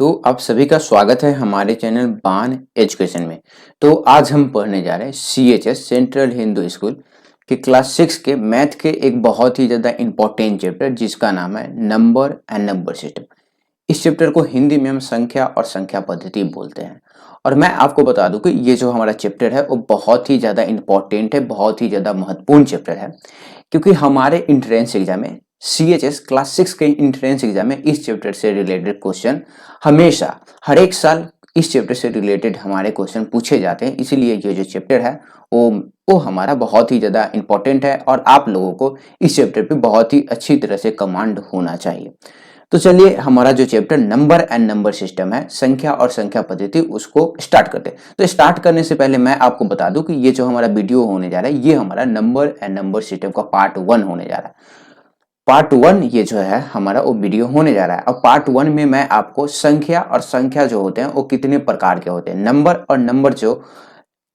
तो आप सभी का स्वागत है हमारे चैनल बान एजुकेशन में। तो आज हम पढ़ने जा रहे हैं CHS सेंट्रल हिंदू स्कूल के क्लास 6 के मैथ के एक बहुत ही ज़्यादा इम्पोर्टेंट चैप्टर जिसका नाम है नंबर एंड नंबर सिस्टम। इस चैप्टर को हिंदी में हम संख्या और संख्या पद्धति बोलते हैं। और मैं आपको बता दूं कि ये जो हमारा चैप्टर है वो बहुत ही ज़्यादा इम्पोर्टेंट है, बहुत ही ज़्यादा महत्वपूर्ण चैप्टर है, क्योंकि हमारे इंट्रेंस एग्जाम में CHS क्लास 6 के इंट्रेंस एग्जाम में इस चैप्टर से रिलेटेड क्वेश्चन हमेशा हर एक साल इस चैप्टर से रिलेटेड हमारे क्वेश्चन पूछे जाते हैं। इसीलिए ये जो चैप्टर है वो वो हमारा बहुत ही ज़्यादा इंपॉर्टेंट है और आप लोगों को इस चैप्टर पे बहुत ही अच्छी तरह से कमांड होना चाहिए। तो चलिए हमारा जो chapter number and number system है, संख्या और संख्या पद्धति, उसको स्टार्ट करते हैं। तो स्टार्ट करने से पहले मैं आपको बता दूं कि ये जो हमारा वीडियो होने जा रहा है ये हमारा नंबर एंड नंबर सिस्टम का पार्ट 1 होने जा रहा है। पार्ट 1 ये जो है हमारा वो वीडियो होने जा रहा है। अब पार्ट 1 में मैं आपको संख्या और संख्या जो होते हैं वो कितने प्रकार के होते हैं, नंबर और नंबर जो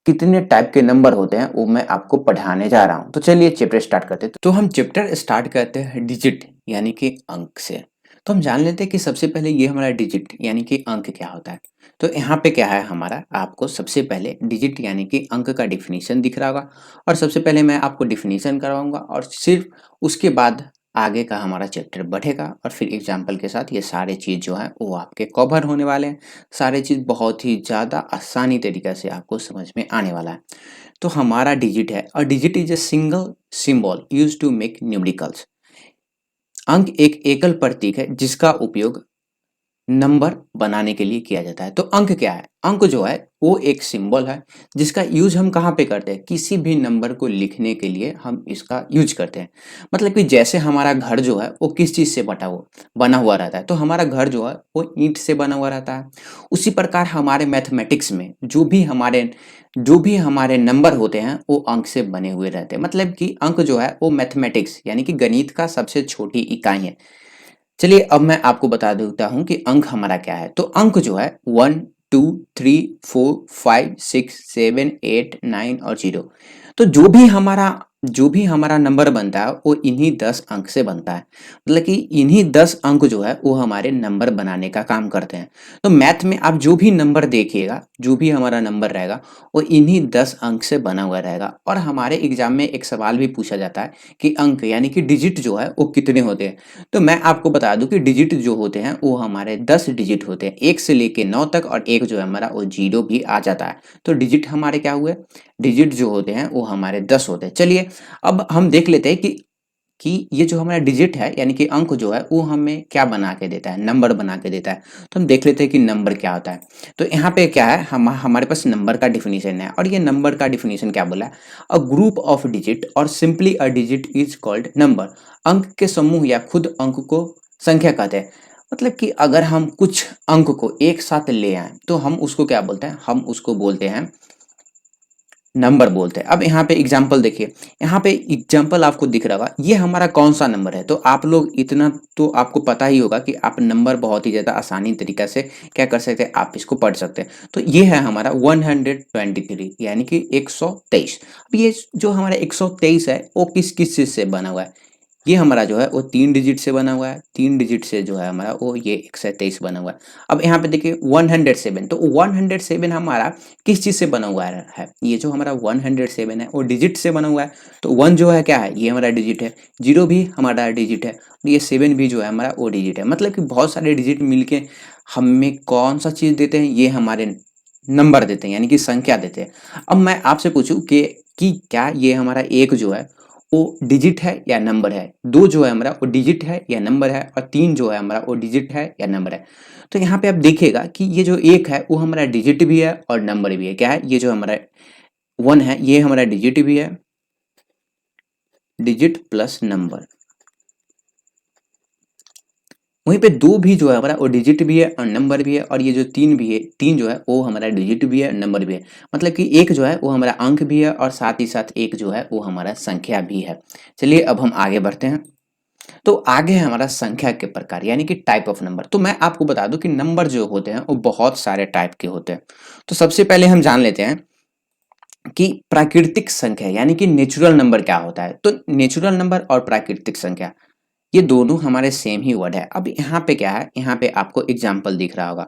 कितने टाइप के नंबर होते हैं वो मैं आपको पढ़ाने जा रहा हूँ। तो चलिए चैप्टर स्टार्ट करते हैं। तो हम चैप्टर स्टार्ट करते हैं डिजिट यानी कि अंक से। तो हम जान लेते हैं कि सबसे पहले ये हमारा डिजिट यानी कि अंक क्या होता है। तो यहाँ पे क्या है हमारा, आपको सबसे पहले डिजिट यानी कि अंक का डिफिनीशन दिख रहा होगा और सबसे पहले मैं आपको डिफिनीशन करवाऊंगा और सिर्फ उसके बाद आगे का हमारा चैप्टर बढ़ेगा और फिर एग्जाम्पल के साथ ये सारे चीज़ जो है वो आपके कवर होने वाले हैं। सारे चीज़ बहुत ही ज़्यादा आसानी तरीके से आपको समझ में आने वाला है। तो हमारा डिजिट है और digit is a single symbol use to make numericals. अंक एक एकल प्रतीक है जिसका उपयोग नंबर बनाने के लिए किया जाता है। तो अंक क्या है, अंक जो है वो एक सिंबल है जिसका यूज हम कहाँ पे करते हैं, किसी भी नंबर को लिखने के लिए हम इसका यूज करते हैं। मतलब कि जैसे हमारा घर जो है वो किस चीज से बना हुआ रहता है, तो हमारा घर जो है वो ईंट से बना हुआ रहता है। उसी प्रकार हमारे मैथमेटिक्स में जो भी हमारे नंबर होते हैं वो अंक से बने हुए रहते हैं। मतलब कि अंक जो है वो मैथमेटिक्स यानी कि गणित का सबसे छोटी इकाई है। चलिए अब मैं आपको बता देता हूँ कि अंक हमारा क्या है। तो अंक जो है 1 2 3 4 5 6 7 8 9 और 0। तो जो भी हमारा नंबर बनता है वो इन्हीं 10 अंक से बनता है। मतलब कि इन्हीं 10 अंक जो है वो हमारे नंबर बनाने का काम करते हैं। तो मैथ में आप जो भी नंबर देखिएगा, जो भी हमारा नंबर रहेगा वो इन्हीं 10 अंक से बना हुआ रहेगा। और हमारे एग्जाम में एक सवाल भी पूछा जाता है कि अंक यानी कि डिजिट जो है वो कितने होते हैं। तो मैं आपको बता दूं कि डिजिट जो होते हैं वो हमारे 10 डिजिट होते हैं, 1 से लेके 9 तक, और एक जो है हमारा वो 0 भी आ जाता है। तो डिजिट हमारे क्या हुए, डिजिट जो होते हैं वो हमारे 10 होते हैं। चलिए अब हम देख लेते हैं कि ये जो हमारा डिजिट है यानी कि अंक जो है वो हमें क्या बना के देता है, नंबर बना के देता है। तो हम देख लेते हैं कि नंबर क्या होता है। तो यहाँ पे क्या है, हमारे पास नंबर का डिफिनीशन है और ये नंबर का डिफिनीशन क्या बोला है, अ ग्रुप ऑफ डिजिट और simply a digit is called number. अंक के समूह या खुद अंक को संख्या कहते हैं। मतलब कि अगर हम कुछ अंक को एक साथ ले आए तो हम उसको क्या बोलते हैं, हम उसको बोलते हैं नंबर बोलते हैं। अब यहाँ पे एग्जाम्पल देखिए, यहाँ पे एग्जाम्पल आपको दिख रहा होगा, ये हमारा कौन सा नंबर है। तो आप लोग इतना तो आपको पता ही होगा कि आप नंबर बहुत ही ज़्यादा आसानी तरीका से क्या कर सकते हैं, आप इसको पढ़ सकते हैं। तो ये है हमारा 123 यानी कि 123। अब ये जो हमारा 123 है वो किस किस चीज़ से बना हुआ है, ये हमारा जो है वो 3 डिजिट से बना हुआ है। 3 डिजिट से जो है हमारा वो ये 123 बना हुआ है। अब यहाँ पे देखिए 107, तो 107 हमारा किस चीज़ से बना हुआ है, ये जो हमारा 107 है वो डिजिट से बना हुआ है। तो 1 जो है क्या है, ये हमारा डिजिट है, 0 भी हमारा डिजिट है और ये 7 भी जो है हमारा वो डिजिट है। मतलब कि बहुत सारे डिजिट मिलके हमें कौन सा चीज़ देते हैं, ये हमारे नंबर देते हैं यानी कि संख्या देते हैं। अब मैं आपसे पूछूं कि क्या ये हमारा एक जो है वो डिजिट है या नंबर है, 2 जो है हमारा वो डिजिट है या नंबर है, और 3 जो है हमारा वो डिजिट है या नंबर है। तो यहाँ पे आप देखिएगा कि ये जो एक है वो हमारा डिजिट भी है और नंबर भी है। क्या है, ये जो हमारा 1 है ये हमारा डिजिट भी है, डिजिट प्लस नंबर। वहीं पे 2 भी जो है हमारा वो डिजिट भी है और नंबर भी है, और ये जो 3 भी है, 3 जो है वो हमारा डिजिट भी है नंबर भी है। मतलब कि एक जो है वो हमारा अंक भी है और साथ ही साथ एक जो है वो हमारा संख्या भी है। चलिए अब हम आगे बढ़ते हैं। तो आगे है हमारा संख्या के प्रकार यानी कि टाइप ऑफ नंबर। तो मैं आपको बता दूं कि नंबर जो होते हैं वो बहुत सारे टाइप के होते हैं। तो सबसे पहले हम जान लेते हैं कि प्राकृतिक संख्या यानी कि नेचुरल नंबर क्या होता है। तो नेचुरल नंबर और प्राकृतिक संख्या ये दोनों हमारे सेम ही वर्ड है। अब यहाँ पे क्या है, यहाँ पे आपको एग्जाम्पल दिख रहा होगा,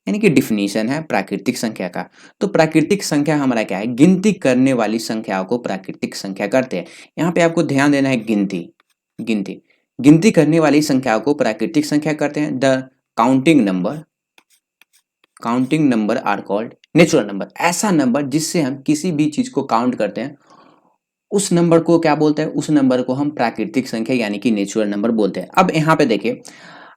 यानी कि डिफिनीशन है प्राकृतिक संख्या का। तो प्राकृतिक संख्या हमारा क्या है, गिनती करने वाली संख्याओं को प्राकृतिक संख्या करते हैं। यहाँ पे आपको ध्यान देना है, गिनती गिनती गिनती करने वाली संख्याओं को प्राकृतिक संख्या करते हैं। The counting number are called natural number. ऐसा नंबर जिससे हम किसी भी चीज को काउंट करते हैं, उस नंबर को क्या बोलते हैं, उस नंबर को हम प्राकृतिक संख्या यानी कि नेचुरल नंबर बोलते हैं। अब यहाँ पे देखिए,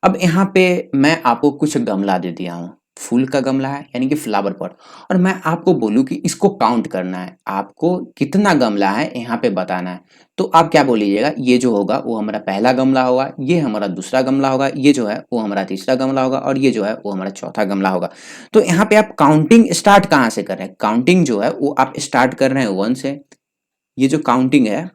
अब यहाँ पे मैं आपको कुछ गमला दे दिया हूँ, फूल का गमला है यानी कि फ्लावर पॉट, और मैं आपको बोलूँ कि इसको काउंट करना है, आपको कितना गमला है यहाँ पे बताना है। तो आप क्या बोलिएगा, ये जो होगा वो हमारा पहला गमला होगा, ये हमारा दूसरा गमला होगा, ये जो है वो हमारा तीसरा गमला होगा, और ये जो है वो हमारा चौथा गमला होगा। तो यहाँ पे आप काउंटिंग स्टार्ट कहाँ से कर रहे हैं, काउंटिंग जो है वो आप स्टार्ट कर रहे हैं 1 से। ये जो काउंटिंग है,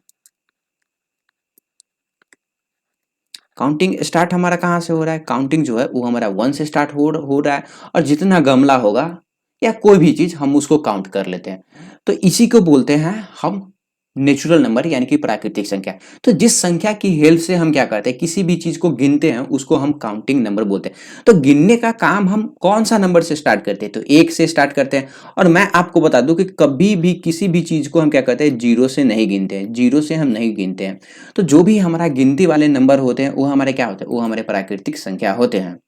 काउंटिंग स्टार्ट हमारा कहाँ से हो रहा है, काउंटिंग जो है वो हमारा 1 से स्टार्ट हो रहा है, और जितना गमला होगा या कोई भी चीज हम उसको काउंट कर लेते हैं। तो इसी को बोलते हैं हम नेचुरल नंबर यानी कि प्राकृतिक संख्या। तो जिस संख्या की हेल्प से हम क्या करते हैं, किसी भी चीज को गिनते हैं, उसको हम काउंटिंग नंबर बोलते हैं। तो गिनने का काम हम कौन सा नंबर से स्टार्ट करते हैं, तो 1 से स्टार्ट करते हैं। और मैं आपको बता दूं कि कभी भी किसी भी चीज को हम क्या करते हैं, 0 से नहीं गिनते हैं, 0 से हम नहीं गिनते हैं। तो जो भी हमारा गिनती वाले नंबर होते हैं वो हमारे क्या होते हैं, वो हमारे प्राकृतिक संख्या होते हैं।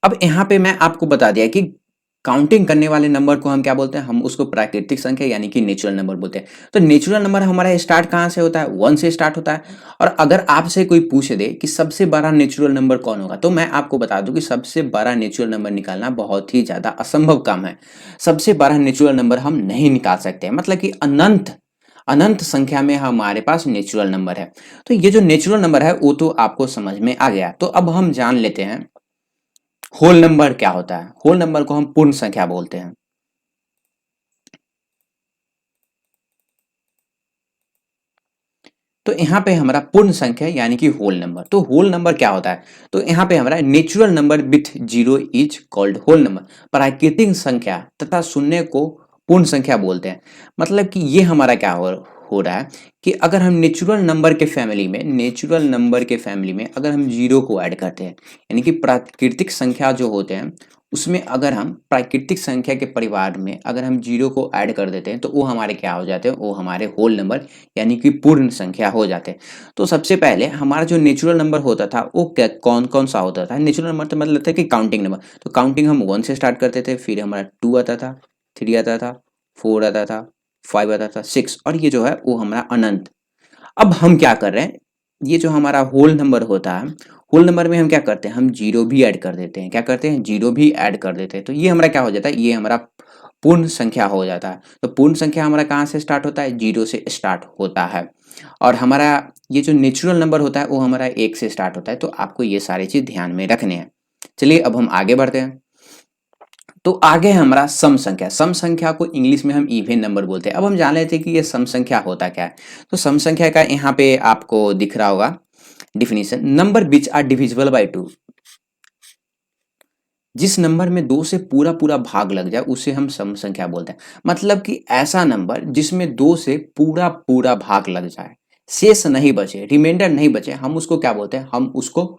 अब यहाँ पे मैं आपको बता दिया कि काउंटिंग करने वाले नंबर को हम क्या बोलते हैं, हम उसको प्राकृतिक संख्या यानी कि नेचुरल नंबर बोलते हैं। तो नेचुरल नंबर हमारा स्टार्ट कहाँ से होता है, 1 से स्टार्ट होता है। और अगर आपसे कोई पूछ दे कि सबसे बड़ा नेचुरल नंबर कौन होगा, तो मैं आपको बता दूं कि सबसे बड़ा नेचुरल नंबर निकालना बहुत ही ज्यादा असंभव काम है। सबसे बड़ा नेचुरल नंबर हम नहीं निकाल सकते, मतलब कि अनंत अनंत संख्या में हमारे पास नेचुरल नंबर है। तो ये जो नेचुरल नंबर है वो तो आपको समझ में आ गया। तो अब हम जान लेते हैं होल नंबर क्या होता है। होल नंबर को हम पूर्ण संख्या बोलते हैं। तो यहाँ पे हमारा पूर्ण संख्या यानी कि होल नंबर। तो होल नंबर क्या होता है, तो यहाँ पे हमारा natural number with 0 is called whole number. प्राकृतिक संख्या तथा शून्य को पूर्ण संख्या बोलते हैं। मतलब कि ये हमारा क्या हो रहा है कि अगर हम नेचुरल नंबर के फैमिली में अगर हम 0 को ऐड करते हैं, यानी कि प्राकृतिक संख्या जो होते हैं उसमें अगर हम प्राकृतिक संख्या के परिवार में अगर हम 0 को ऐड कर देते हैं, तो वो हमारे क्या हो जाते हैं, वो हमारे होल नंबर यानी कि पूर्ण संख्या हो जाते हैं। तो सबसे पहले हमारा जो नेचुरल नंबर होता था वो क्या कौन कौन सा होता था, नेचुरल नंबर तो मतलब था कि काउंटिंग नंबर। तो काउंटिंग हम 1 से स्टार्ट करते थे, फिर हमारा 2 आता था, 3 आता था, 4 आता था, 5 आता था, 6, और ये जो है वो हमारा अनंत। अब हम क्या कर रहे हैं, ये जो हमारा होल नंबर होता है, होल नंबर में हम क्या करते हैं, हम 0 भी ऐड कर देते हैं। क्या करते हैं, 0 भी ऐड कर देते हैं। तो ये हमारा क्या हो जाता है, ये हमारा पूर्ण संख्या हो जाता है। तो पूर्ण संख्या हमारा कहाँ से स्टार्ट होता है, 0 से स्टार्ट होता है। और हमारा ये जो नेचुरल नंबर होता है वो हमारा 1 से स्टार्ट होता है। तो आपको ये सारी चीज ध्यान में रखने हैं। चलिए अब हम आगे बढ़ते हैं। तो आगे है हमारा सम संख्या। सम संख्या को इंग्लिश में हम इवन नंबर बोलते हैं। अब हम जान लेते हैं कि ये सम संख्या होता क्या है। तो सम संख्या का यहाँ पे आपको दिख रहा होगा definition, number which are divisible by 2। जिस नंबर में 2 से पूरा पूरा भाग लग जाए उसे हम सम संख्या बोलते हैं। मतलब कि ऐसा नंबर जिसमें 2 से पूरा पूरा भाग लग जाए, शेष नहीं बचे, रिमाइंडर नहीं बचे, हम उसको क्या बोलते हैं, हम उसको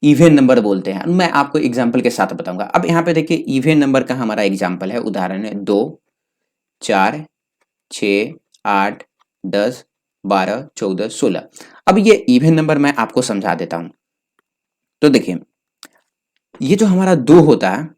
इवन नंबर बोलते हैं। मैं आपको एग्जाम्पल के साथ बताऊंगा। अब यहाँ पे देखिए इवन नंबर का हमारा एग्जाम्पल है, उदाहरण है 2, 4, 6, 8, 10, 12, 14, 16। अब ये इवन नंबर मैं आपको समझा देता हूं। तो देखिए ये जो हमारा 2 होता है,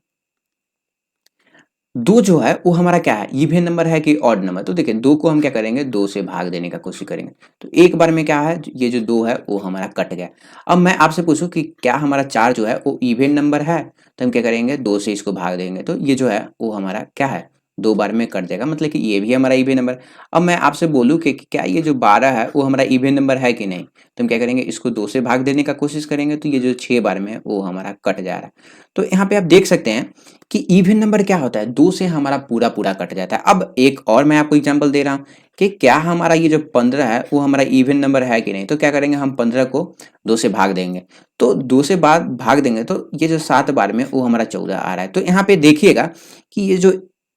2 जो है वो हमारा क्या है, इवन नंबर है कि ऑड नंबर। तो देखिए 2 को हम क्या करेंगे, 2 से भाग देने का कोशिश करेंगे। तो एक बार में क्या है, ये जो 2 है वो हमारा कट गया। अब मैं आपसे पूछूं कि क्या हमारा 4 जो है वो इवन नंबर है, तो हम क्या करेंगे, 2 से इसको भाग देंगे। तो ये जो है वो हमारा क्या है, 2 बार में कट जाएगा, मतलब कि ये भी हमारा इवन नंबर। अब मैं आपसे बोलूं कि क्या ये जो 12 है वो हमारा इवन नंबर है कि नहीं, तो हम क्या करेंगे, इसको 2 से भाग देने का कोशिश करेंगे। तो ये जो 6 बार में है वो हमारा कट जा रहा है। तो यहाँ पे आप देख सकते हैं कि इवन नंबर क्या होता है, 2 से हमारा पूरा पूरा कट जाता है। अब एक और मैं आपको एग्जांपल दे रहा हूँ कि क्या हमारा ये जो 15 है वो हमारा इवन नंबर है कि नहीं। तो क्या करेंगे, हम 15 को 2 से भाग देंगे। तो 2 से भाग देंगे तो ये जो 7 बार में वो हमारा 14 आ रहा है। तो यहाँ पे देखिएगा कि ये जो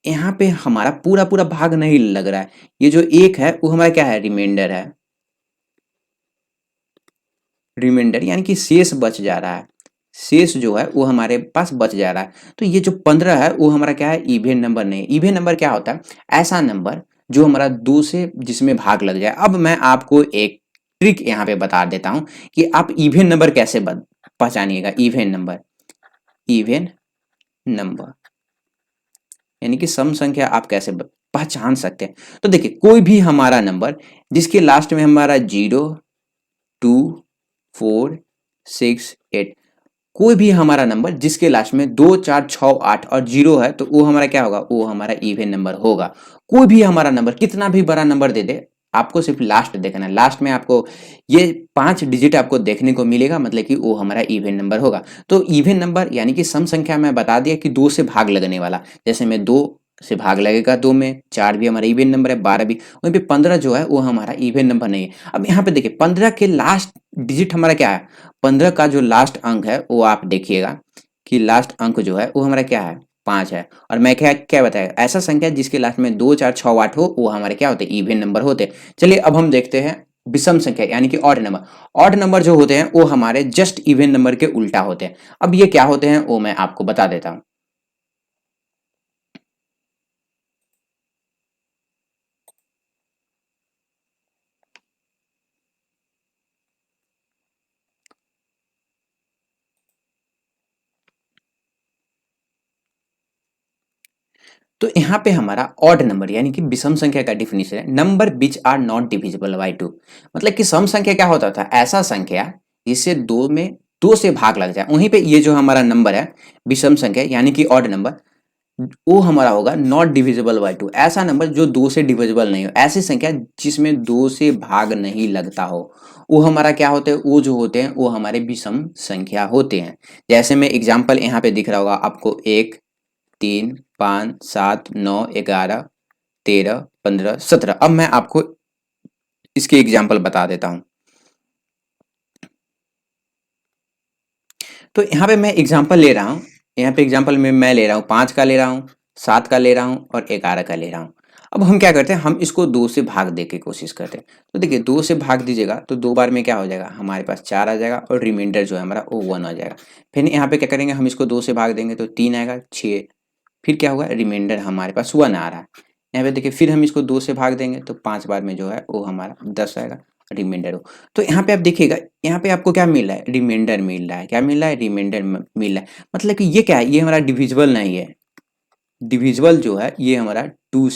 यहाँ पे हमारा पूरा पूरा भाग नहीं लग रहा है, ये जो एक है वो हमारा क्या है, रिमाइंडर है, रिमाइंडर यानी कि शेष बच जा रहा है, शेष जो है वो हमारे पास बच जा रहा है। तो ये जो 15 है वो हमारा क्या है, इवन नंबर नहीं है। इवन नंबर क्या होता है, ऐसा नंबर जो हमारा 2 से जिसमें भाग लग जाए। अब मैं आपको एक ट्रिक यहाँ पे बता देता हूँ कि आप इवन नंबर कैसे पहचानिएगा। इवन नंबर, इवन नंबर यानी कि सम संख्या आप कैसे पहचान सकते हैं। तो देखिए कोई भी हमारा नंबर जिसके लास्ट में हमारा 0, 2, 4, 6, 8, कोई भी हमारा नंबर जिसके लास्ट में 2, 4, 6, 8 और 0 है तो वो हमारा क्या होगा, वो हमारा इवन नंबर होगा। कोई भी हमारा नंबर कितना भी बड़ा नंबर दे दे, आपको सिर्फ लास्ट देखना है, लास्ट में आपको ये 5 डिजिट आपको देखने को मिलेगा, मतलब कि वो हमारा इवन नंबर होगा। तो इवन नंबर यानी कि सम संख्या में बता दिया कि 2 से भाग लगने वाला, जैसे में 2 से भाग लगेगा 2 में, 4 भी हमारा इवन नंबर है, 12 भी, वहीं पे 15 जो है वो हमारा इवन नंबर नहीं है। अब यहाँ पे देखिए 15 के लास्ट डिजिट हमारा क्या है, 15 का जो लास्ट अंक है वो आप देखिएगा कि लास्ट अंक जो है वो हमारा क्या है, 5 है। और मैं क्या क्या बताया, ऐसा संख्या जिसके लास्ट में 2, 4, 6, 8 हो वो हमारे क्या होते हैं, इवन नंबर होते हैं। चलिए अब हम देखते हैं विषम संख्या यानी कि ऑड नंबर। ऑड नंबर जो होते हैं वो हमारे जस्ट इवन नंबर के उल्टा होते हैं। अब ये क्या होते हैं वो मैं आपको बता देता हूँ। तो यहाँ पे हमारा ऑड नंबर यानी कि विषम संख्या का डिफिनेशन है, number which are not divisible by 2। मतलब कि सम संख्या क्या होता था, ऐसा संख्या जिससे 2 में 2 से भाग लग जाए। वहीं पे ये जो हमारा नंबर है विषम संख्या यानी कि ऑड नंबर, वो हमारा होगा नॉट डिविजिबल बाय 2, ऐसा नंबर जो 2 से डिविजिबल नहीं हो, ऐसी संख्या जिसमें 2 से भाग नहीं लगता हो, वो हमारा क्या होते हैं, वो जो होते हैं वो हमारे विषम संख्या होते हैं। जैसे मैं एग्जांपल यहाँ पे दिख रहा होगा आपको, 1, 3, 5, 7, 9, 11, 13, 15, 17। अब मैं आपको इसके एग्जाम्पल बता देता हूं। तो यहाँ पे मैं एग्जाम्पल ले रहा हूँ, यहाँ पे एग्जाम्पल में मैं ले रहा हूँ 5 का ले रहा हूँ, 7 का ले रहा हूँ और 11 का ले रहा हूँ। अब हम क्या करते हैं, हम इसको 2 से भाग दे के कोशिश करते हैं। तो देखिए 2 से भाग दीजिएगा तो 2 बार में क्या हो जाएगा, हमारे पास 4 आ जाएगा और रिमाइंडर जो है हमारा वो 1 आ जाएगा। फिर यहाँ पे क्या करेंगे, हम इसको 2 से भाग देंगे तो 3 आएगा, 6, फिर क्या होगा, रिमाइंडर हमारे पास 1 आ रहा है। यहाँ पे देखिए फिर हम इसको 2 से भाग देंगे तो 5 बार में जो है वो हमारा 10 आएगा, रिमाइंडर हो। तो यहाँ पे आप देखिएगा, यहाँ पे आपको क्या मिल रहा है, रिमाइंडर मिल रहा है। क्या मिल रहा है, रिमाइंडर मिल रहा है। मतलब कि ये क्या है, ये हमारा डिविजिबल नहीं है। डिविजिबल जो है ये हमारा 2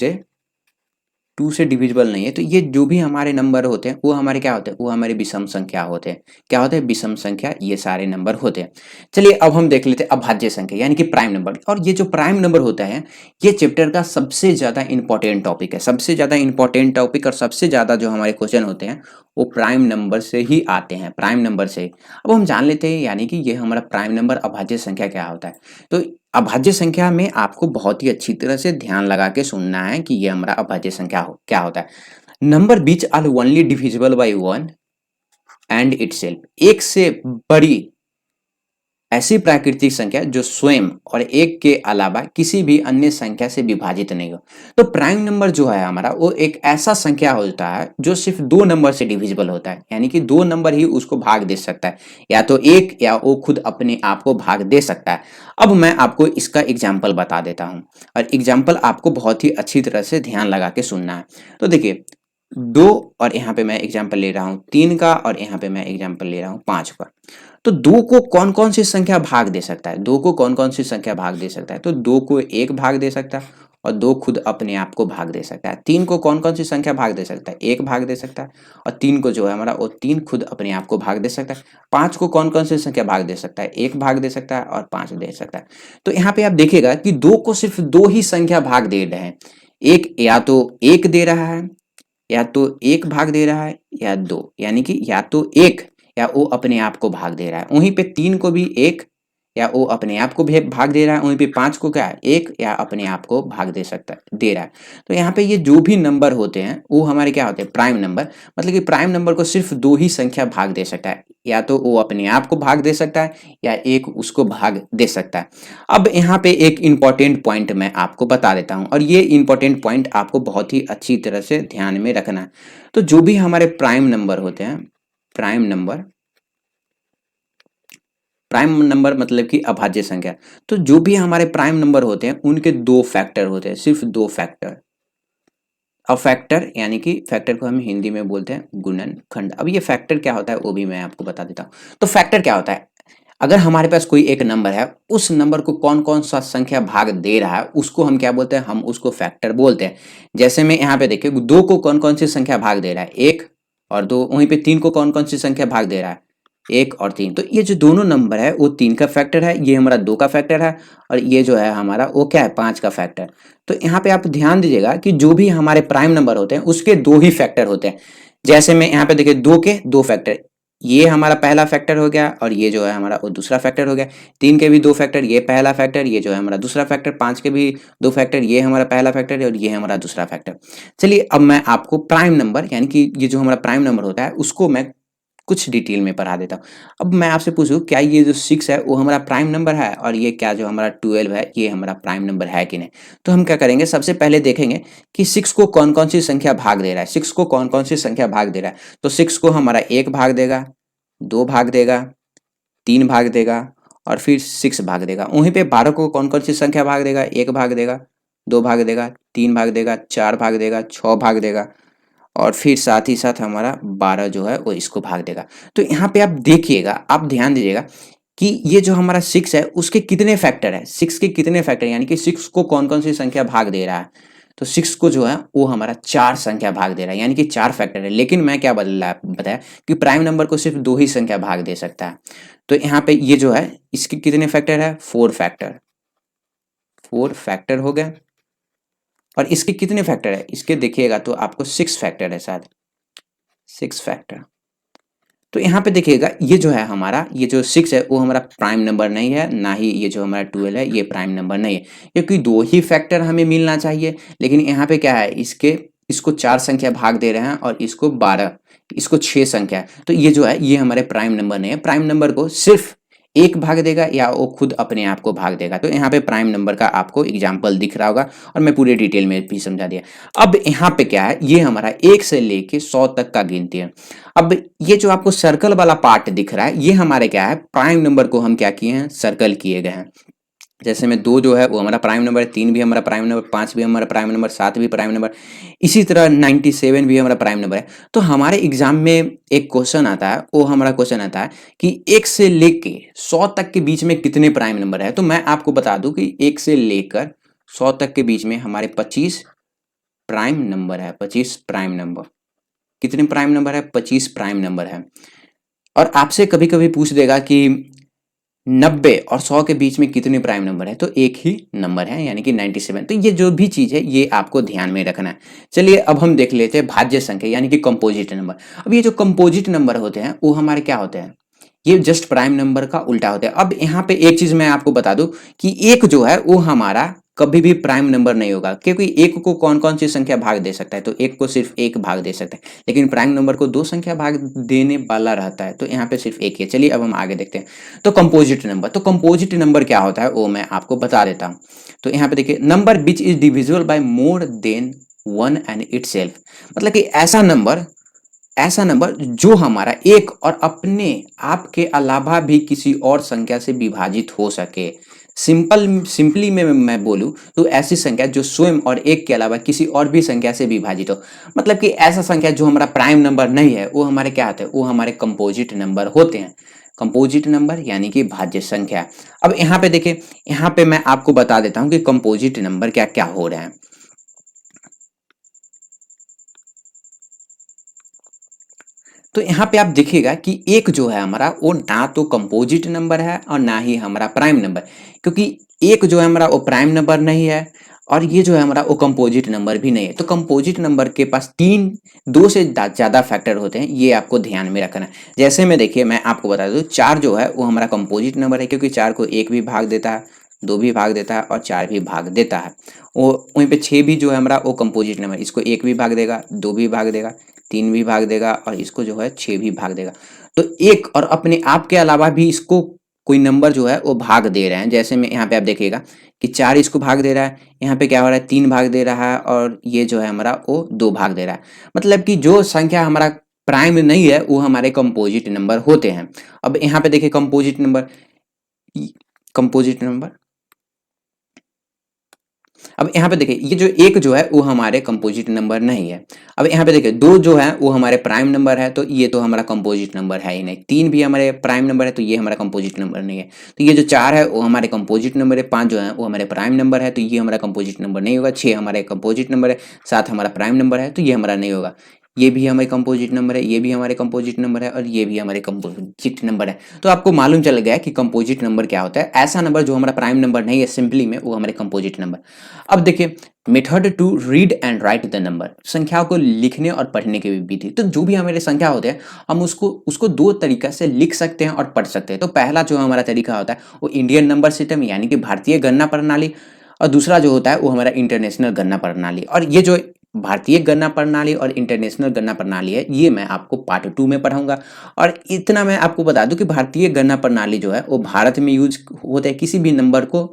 से डिविजिबल नहीं है। तो ये जो भी हमारे नंबर होते हैं वो हमारे क्या होते हैं, वो हमारे विषम संख्या होते हैं। क्या होते हैं, विषम संख्या, ये सारे नंबर होते हैं। चलिए अब हम देख लेते हैं अभाज्य संख्या यानी कि प्राइम नंबर। और ये जो प्राइम नंबर होता है ये चैप्टर का सबसे ज्यादा इंपॉर्टेंट टॉपिक है। सबसे ज्यादा इंपॉर्टेंट टॉपिक और सबसे ज्यादा जो हमारे क्वेश्चन होते हैं वो प्राइम नंबर से ही आते हैं, प्राइम नंबर से। अब हम जान लेते हैं यानी कि ये हमारा प्राइम नंबर अभाज्य संख्या क्या होता है। तो अभाज्य संख्या में आपको बहुत ही अच्छी तरह से ध्यान लगा के सुनना है कि ये हमारा अभाज्य संख्या क्या होता है। Number which are only divisible by 1 and itself, एक से बड़ी ऐसी प्राकृतिक संख्या जो स्वयं और एक के अलावा किसी भी अन्य संख्या से विभाजित नहीं हो। तो प्राइम नंबर जो है हमारा वो एक ऐसा संख्या होता है जो सिर्फ 2 नंबर से डिविजिबल होता है, यानी कि 2 नंबर ही उसको भाग दे सकता है, या तो एक या वो खुद अपने आप को भाग दे सकता है। अब मैं आपको इसका एग्जाम्पल बता देता हूँ और एग्जाम्पल आपको बहुत ही अच्छी तरह से ध्यान लगा के सुनना है। तो देखिए 2 और यहाँ पे मैं एग्जाम्पल ले रहा हूँ 3 का और यहाँ पे मैं एग्जाम्पल ले रहा हूँ 5 का। तो 2 को कौन कौन सी संख्या भाग दे सकता है, 2 को कौन कौन सी संख्या भाग दे सकता है, तो 2 को 1 भाग दे सकता है और 2 खुद अपने आप को भाग दे सकता है। 3 को कौन कौन सी संख्या भाग दे सकता है, 1 भाग दे सकता है और 3 को जो है हमारा वो 3 खुद अपने आप को भाग दे सकता है। 5 को कौन कौन सी संख्या भाग दे सकता है, 1 भाग दे सकता है और 5 दे सकता है। तो यहाँ पे आप देखिएगा कि 2 को सिर्फ 2 ही संख्या भाग दे रहे हैं, एक या तो 1 दे रहा है, या तो 1 भाग दे रहा है या 2, यानी कि या तो 1 या वो अपने आप को भाग दे रहा है। वहीं पे 3 को भी 1 या वो अपने आप को भी भाग दे रहा है, वहीं पे 5 को क्या है 1 या अपने आप को भाग दे रहा है। तो यहाँ पे ये जो भी नंबर होते हैं वो हमारे क्या होते हैं प्राइम नंबर। मतलब कि प्राइम नंबर को सिर्फ 2 ही संख्या भाग दे सकता है, या तो वो अपने आप को भाग दे सकता है या एक उसको भाग दे सकता है। अब यहाँ पे एक इम्पॉर्टेंट पॉइंट मैं आपको बता देता हूँ, और ये इम्पॉर्टेंट पॉइंट आपको बहुत ही अच्छी तरह से ध्यान में रखना है। तो जो भी हमारे प्राइम नंबर होते हैं, प्राइम नंबर मतलब कि अभाज्य संख्या, तो जो भी हमारे प्राइम नंबर होते हैं उनके 2 फैक्टर होते हैं, सिर्फ 2 फैक्टर। अब फैक्टर यानी कि फैक्टर को हम हिंदी में बोलते हैं गुणनखंड। अब ये फैक्टर क्या होता है वो भी मैं आपको बता देता हूँ। तो फैक्टर क्या होता है, अगर हमारे पास कोई एक नंबर है, उस नंबर को कौन कौन सा संख्या भाग दे रहा है उसको हम क्या बोलते हैं, हम उसको फैक्टर बोलते हैं। जैसे मैं यहाँ पे देखिए 2 को कौन कौन सी संख्या भाग दे रहा है, 1 और 2, वहीं पे 3 को कौन कौन सी संख्या भाग दे रहा है, 1 और 3। तो ये जो दोनों नंबर है वो 3 का फैक्टर है, ये हमारा 2 का फैक्टर है, और ये जो है हमारा वो क्या है 5 का फैक्टर। तो यहाँ पे आप ध्यान दीजिएगा कि जो भी हमारे प्राइम नंबर होते हैं उसके 2 ही फैक्टर होते हैं। जैसे मैं यहाँ पे देखिए 2 के 2 फैक्टर, ये हमारा पहला फैक्टर हो गया, और ये जो है हमारा वो दूसरा फैक्टर हो गया। 3 के भी 2 फैक्टर, ये पहला फैक्टर, ये जो है हमारा दूसरा फैक्टर। 5 के भी 2 फैक्टर, ये हमारा पहला फैक्टर है और ये हमारा दूसरा फैक्टर। चलिए अब मैं आपको प्राइम नंबर यानी कि ये जो हमारा प्राइम नंबर होता है उसको मैं कुछ डिटेल में पढ़ा देता हूँ। अब मैं आपसे पूछूँ क्या ये जो 6 है वो हमारा प्राइम नंबर है, और ये क्या जो हमारा 12 है ये हमारा प्राइम नंबर है कि नहीं। तो हम क्या करेंगे, सबसे पहले देखेंगे कि 6 को कौन कौन सी संख्या भाग दे रहा है, 6 को कौन कौन सी संख्या भाग दे रहा है। तो 6 को हमारा 1 भाग देगा, 2 भाग देगा, 3 भाग देगा, और फिर 6 भाग देगा। वहीं पे 12 को कौन कौन सी संख्या भाग देगा, 1 भाग देगा, 2 भाग देगा, 3 भाग देगा, 4 भाग देगा, 6 भाग देगा, और फिर साथ ही साथ हमारा 12 जो है वो इसको भाग देगा। तो यहाँ पे आप देखिएगा, आप ध्यान दीजिएगा कि ये जो हमारा 6 है उसके कितने फैक्टर है, 6 के कितने फैक्टर, यानी कि 6 को कौन कौन सी संख्या भाग दे रहा है। तो 6 को जो है वो हमारा 4 संख्या भाग दे रहा है, यानी कि 4 फैक्टर है। लेकिन मैं क्या बताया कि प्राइम नंबर को सिर्फ 2 ही संख्या भाग दे सकता है। तो यहाँ पे ये जो है इसके कितने फैक्टर है, 4 फैक्टर, 4 फैक्टर हो गए। और इसके कितने फैक्टर है, इसके देखिएगा तो आपको 6 फैक्टर है, शायद 6 फैक्टर। तो यहाँ पे देखिएगा ये जो है हमारा, ये जो 6 है वो हमारा प्राइम नंबर नहीं है, ना ही ये जो हमारा 12 है ये प्राइम नंबर नहीं है, क्योंकि 2 ही फैक्टर हमें मिलना चाहिए। लेकिन यहाँ पे क्या है, इसको 4 संख्या भाग दे रहे हैं और इसको 12, इसको 6 संख्या है। तो ये जो है ये हमारे प्राइम नंबर नहीं है। प्राइम नंबर को सिर्फ 1 भाग देगा या वो खुद अपने आप को भाग देगा। तो यहाँ पे प्राइम नंबर का आपको एग्जाम्पल दिख रहा होगा, और मैं पूरे डिटेल में भी समझा दिया। अब यहाँ पे क्या है, ये हमारा 1 से लेके 100 तक का गिनती है। अब ये जो आपको सर्कल वाला पार्ट दिख रहा है ये हमारे क्या है, प्राइम नंबर को हम क्या किए हैं, सर्कल किए गए हैं। जैसे में 2 जो है वो हमारा प्राइम नंबर है, 3 भी हमारा प्राइम नंबर, 5 भी हमारा प्राइम नंबर, 7 भी प्राइम नंबर, इसी तरह 97 भी हमारा प्राइम नंबर है। तो हमारे एग्जाम में एक क्वेश्चन आता है, वो हमारा क्वेश्चन आता है कि 1 से लेके 100 तक के बीच में कितने प्राइम नंबर है। तो मैं आपको बता दूं कि 1 से लेकर 100 तक के बीच में हमारे 25 प्राइम नंबर है, 25 प्राइम नंबर। कितने प्राइम नंबर है, 25 प्राइम नंबर है। और आपसे कभी कभी पूछ देगा कि 90 और 100 के बीच में कितने प्राइम नंबर है, तो एक ही नंबर है यानी कि 97। तो ये जो भी चीज है ये आपको ध्यान में रखना है। चलिए अब हम देख लेते हैं भाज्य संख्या यानी कि कंपोजिट नंबर। अब ये जो कंपोजिट नंबर होते हैं वो हमारे क्या होते हैं, ये जस्ट प्राइम नंबर का उल्टा होता है। अब यहाँ पे एक चीज मैं आपको बता दूं कि एक जो है वो हमारा कभी भी प्राइम नंबर नहीं होगा, क्योंकि एक को कौन कौन सी संख्या भाग दे सकता है, तो एक को सिर्फ एक भाग दे सकता है, लेकिन प्राइम नंबर को 2 संख्या भाग देने वाला रहता है। तो यहाँ पे सिर्फ एक ही है। चलिए अब हम आगे देखते हैं। तो कंपोजिट नंबर, तो कंपोजिट नंबर क्या होता है वो मैं आपको बता देता हूँ। तो यहाँ पे देखिए, number which is divisible by more than 1 and itself, मतलब कि ऐसा नंबर जो हमारा एक और अपने आप के अलावा भी किसी और संख्या से विभाजित हो सके। सिंपली में मैं बोलूं तो ऐसी संख्या जो स्वयं और एक के अलावा किसी और भी संख्या से विभाजित हो। मतलब कि ऐसा संख्या जो हमारा प्राइम नंबर नहीं है वो हमारे क्या होते हैं, वो हमारे कंपोजिट नंबर होते हैं। कंपोजिट नंबर यानी कि भाज्य संख्या। अब यहाँ पे देखिए, यहाँ पे मैं आपको बता देता हूं कि कंपोजिट नंबर क्या क्या हो रहे हैं। तो यहाँ पे आप देखिएगा कि एक जो है हमारा वो ना तो कंपोजिट नंबर है और ना ही हमारा प्राइम नंबर, क्योंकि एक जो है हमारा वो प्राइम नंबर नहीं है और ये जो है हमारा वो कंपोजिट नंबर भी नहीं है। तो कंपोजिट नंबर के पास दो से ज़्यादा फैक्टर होते हैं, ये आपको ध्यान में रखना है। जैसे में देखिए मैं आपको बता दूँ, 4 जो है वो हमारा कंपोजिट नंबर है, क्योंकि 4 को 1 भी भाग देता है, 2 भी भाग देता है और 4 भी भाग देता है। वो वहीं पे 6 भी जो है हमारा वो कंपोजिट नंबर, इसको 1 भी भाग देगा, 2 भी भाग देगा, 3 भी भाग देगा और इसको जो है 6 भी भाग देगा। तो एक और अपने आप के अलावा भी इसको कोई नंबर जो है वो भाग दे रहे हैं। जैसे में यहाँ पे आप देखिएगा कि 4 इसको भाग दे रहा है, यहाँ पे क्या हो रहा है 3 भाग दे रहा है और ये जो है हमारा वो 2 भाग दे रहा है। मतलब कि जो संख्या हमारा प्राइम नहीं है वो हमारे कंपोजिट नंबर होते हैं। अब यहाँ पे देखिए कंपोजिट नंबर, अब यहाँ पे देखिए ये जो एक जो है वो हमारे कंपोजिट नंबर नहीं है। अब यहाँ पे देखिए 2 जो है वो हमारे प्राइम नंबर है, तो ये तो हमारा कंपोजिट नंबर है ही नहीं। 3 भी हमारे प्राइम नंबर है, तो ये हमारा कंपोजिट नंबर नहीं है। तो ये जो 4 है वो हमारे कंपोजिट नंबर है, 5 जो है वो हमारे प्राइम नंबर है, तो ये हमारा कंपोजिट नंबर नहीं होगा। 6 हमारे कंपोजिट नंबर है, 7 हमारा प्राइम नंबर है, तो ये हमारा नहीं होगा। ये भी हमारे कंपोजिट नंबर है, ये भी हमारे कंपोजिट नंबर है और ये भी हमारे कंपोजिट नंबर है। तो आपको मालूम चल गया कि कंपोजिट नंबर क्या होता है। ऐसा नंबर जो हमारा प्राइम नंबर नहीं है सिंपली में, वो हमारे कंपोजिट नंबर। अब देखिए method to read and write the number, संख्याओं को लिखने और पढ़ने की विधि। तो जो भी हमारे संख्या होते हैं हम उसको 2 तरीका से लिख सकते हैं और पढ़ सकते हैं। तो पहला जो हमारा तरीका होता है वो इंडियन नंबर सिस्टम यानी कि भारतीय गणना प्रणाली, और दूसरा जो होता है वो हमारा इंटरनेशनल गणना प्रणाली। और ये जो भारतीय गणना प्रणाली और इंटरनेशनल गणना प्रणाली है, ये मैं आपको पार्ट 2 में पढ़ाऊंगा। और इतना मैं आपको बता दूं कि भारतीय गणना प्रणाली जो है वो भारत में यूज होता है किसी भी नंबर को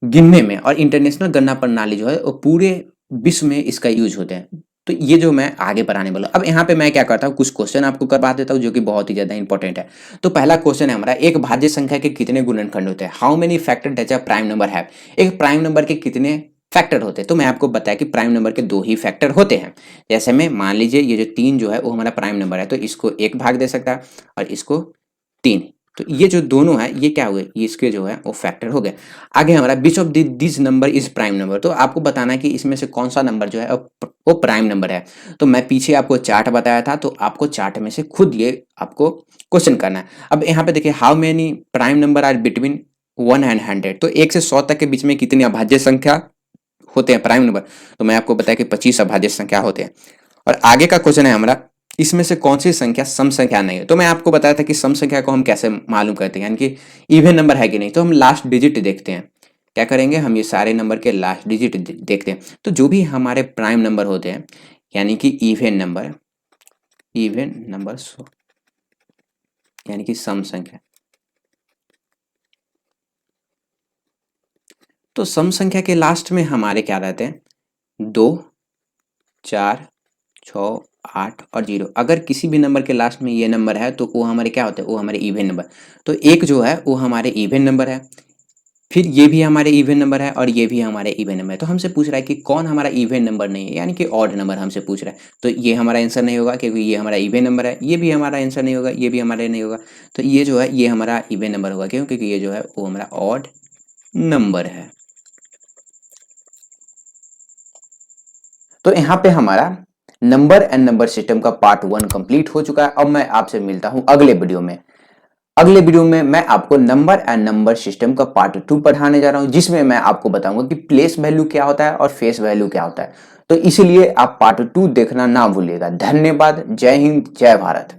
गिनने में, और इंटरनेशनल गणना प्रणाली जो है वो पूरे विश्व में इसका यूज होते हैं। तो ये जो मैं आगे पढ़ाने वाला हूं। अब यहाँ पे मैं क्या करता हूँ, कुछ क्वेश्चन आपको करवा देता हूँ जो कि बहुत ही ज्यादा इंपॉर्टेंट है। तो पहला क्वेश्चन है हमारा, एक भाज्य संख्या के कितने गुणनखंड होते हैं? How many factor does a prime number have? एक प्राइम नंबर के कितने फैक्टर होते हैं? तो मैं आपको बताया कि प्राइम नंबर के 2 ही फैक्टर होते हैं। जैसे में मान लीजिए ये जो 3 जो है वो हमारा प्राइम नंबर है, तो इसको 1 भाग दे सकता है और इसको 3। तो ये जो दोनों है ये क्या हुए, ये इसके जो है वो फैक्टर हो गए। आगे हमारा which of this number is prime number, तो आपको बताना है कि इसमें से कौन सा नंबर जो है वो प्राइम नंबर है। तो मैं पीछे आपको चार्ट बताया था, तो आपको चार्ट में से खुद ये आपको क्वेश्चन करना है। अब यहाँ पे देखिए how many prime number are between 1 and 100, तो 1 से 100 तक के बीच में कितनी अभाज्य संख्या होते हैं प्राइम नंबर? तो मैं आपको बताया कि 25 अभाज्य संख्या होते हैं। और आगे का क्वेश्चन है हमारा, इसमें से कौन सी संख्या सम संख्या नहीं है? तो मैं आपको बताया था कि सम संख्या को हम कैसे मालूम करते हैं, यानी कि इवन नंबर है कि नहीं। तो हम लास्ट डिजिट देखते हैं। क्या करेंगे, हम ये सारे नंबर के लास्ट डिजिट देखते हैं। तो जो भी हमारे प्राइम नंबर होते हैं यानी कि इवन नंबर यानी कि सम संख्या, तो सम संख्या के लास्ट में हमारे क्या रहते हैं, 2, 4, 6, 8 और 0। अगर किसी भी नंबर के लास्ट में ये नंबर है तो वो हमारे क्या होते हैं, वो हमारे इवन नंबर। तो 1 जो है वो हमारे इवन नंबर है, फिर ये भी हमारे इवन नंबर है और ये भी हमारे इवन नंबर है। तो हमसे पूछ रहा है कि कौन हमारा इवन नंबर नहीं है, यानी कि ऑड नंबर हमसे पूछ रहा है। तो ये हमारा आंसर नहीं होगा क्योंकि ये हमारा इवन नंबर है, ये भी हमारा आंसर नहीं होगा, ये भी हमारा नहीं होगा। तो ये जो है ये हमारा इवन नंबर होगा, क्यों? क्योंकि ये जो है वो हमारा ऑड नंबर है। तो यहाँ पे हमारा नंबर एंड नंबर सिस्टम का पार्ट 1 कंप्लीट हो चुका है। अब मैं आपसे मिलता हूँ अगले वीडियो में। अगले वीडियो में मैं आपको नंबर एंड नंबर सिस्टम का पार्ट 2 पढ़ाने जा रहा हूं, जिसमें मैं आपको बताऊंगा कि प्लेस वैल्यू क्या होता है और फेस वैल्यू क्या होता है। तो इसलिए आप पार्ट 2 देखना ना भूलिएगा। धन्यवाद। जय हिंद, जय भारत।